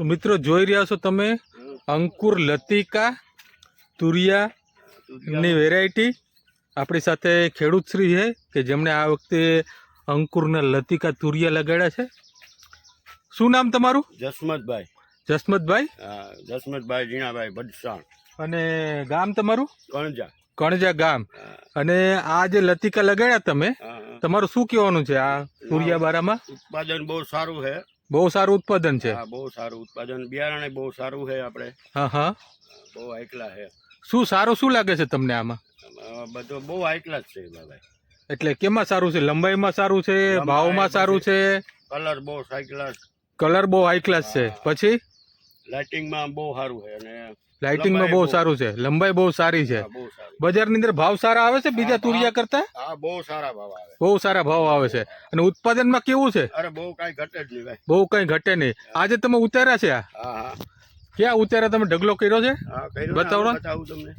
તો મિત્રો જોઈ રહ્યા છો તમે અંકુર લતિકા તુરિયાની વેરાયટી। આપણી સાથે ખેડૂત શ્રી છે કે જેમણે આ વખતે અંકુરના લતિકા તુરિયા લગાડ્યા છે। શું નામ તમારું? જસમતભાઈ। જસમતભાઈ? જસમતભાઈ જીણાભાઈ ભડસાણ। અને ગામ તમારું? કણજા। કણજા ગામ। અને આ જે લતિકા લગાડ્યા તમે, તમારું શું કહેવાનું છે આ તુરિયા બારામાં? ઉત્પાદન બહુ સારું છે। બહુ સારું ઉત્પાદન છે। બહુ સારું ઉત્પાદન, બિયારણ બહુ સારું છે આપણે। હા બહુ હાઈકલા છે। શું સારું શું લાગે છે તમને આમાં? બધું બહુ હાઈકલા જ છે ભાઈ। એટલે કેમાં સારું છે? લંબાઈમાં સારું છે, ભાવમાં સારું છે? કલર બહુ હાઈ કલર બહુ હાઈ ક્લાસ છે। પછી લાઇટિંગમાં બહુ સારું છે અને લાઇટિંગમાં બહુ સારું છે, લંબાઈ બહુ સારી છે। બજારની અંદર ભાવ સારા આવે છે બીજા તુરિયા કરતા? હા, બહુ સારા ભાવ આવે। બહુ સારા ભાવ આવે છે। અને ઉત્પાદનમાં કેવું છે? અરે બહુ કઈ ઘટે જ નહીં ભાઈ, બહુ કઈ ઘટે નહીં। આજે તમે ઉતાર્યા છે આ? હા। ક્યાં ઉતાર્યા તમે? ઢગલો કર્યો છે? બતાવું તમને।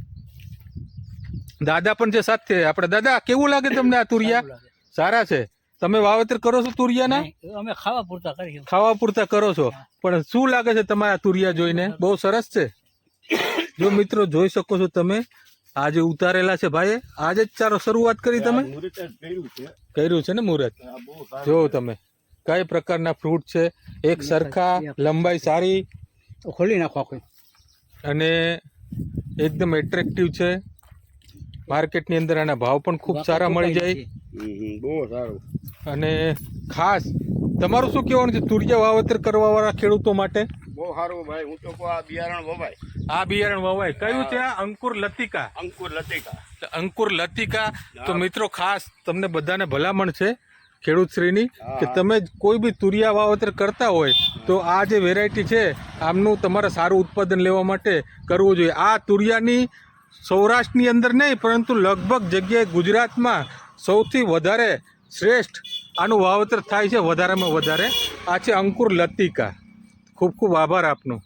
દાદા પણ છે સાથે આપણે। દાદા કેવું લાગે તમને આ તુરિયા? સારા છે। તમે વાવેતર કરો છો તુરિયાના? અમે ખાવા પૂરતા કરીએ। ખાવા પૂરતા કરો છો, પણ શું લાગે છે તમારા તુરિયા જોઈને? બહુ સરસ છે। જો મિત્રો જોઈ શકો છો તમે, આજે ઉતારેલા છે ભાઈ, આજે જ ચારો શરૂઆત કરી તમે? કર્યું છે ને મુહૂર્ત? જો તમે કઈ પ્રકારના ફ્રૂટ છે, એક સરખા, લંબાઈ સારી, ખોલી નાખો અને એકદમ એટ્રેક્ટિવ છે। માર્કેટની અંદર આના ભાવ પણ ખૂબ સારા મળી જાય। બહુ સારું। અને ખાસ તમારું શું કહેવાનું છે તુરિયા વાવેતર કરવા વાળા ખેડૂતો માટે? બહુ સારું ભાઈ, હું તો કહું આ બિયારણ વવાય। આ બિયારણ વવાય। કયું છે આ? અંકુર લતિકા। અંકુર લતિકા। અંકુર લતિકા। તો મિત્રો ખાસ તમને બધાને ભલામણ છે ખેડૂત શ્રીની કે તમે કોઈ બી તુરિયા વાવેતર કરતા હોય તો આ જે વેરાયટી છે આમનું તમારે સારું ઉત્પાદન લેવા માટે કરવું જોઈએ। આ તુરિયાની સૌરાષ્ટ્રની અંદર નહીં પરંતુ લગભગ જગ્યાએ ગુજરાતમાં સૌથી વધારે શ્રેષ્ઠ આનું વાવેતર થાય છે, વધારેમાં વધારે। આ છે અંકુર લતિકા। ખૂબ ખૂબ આભાર આપનો।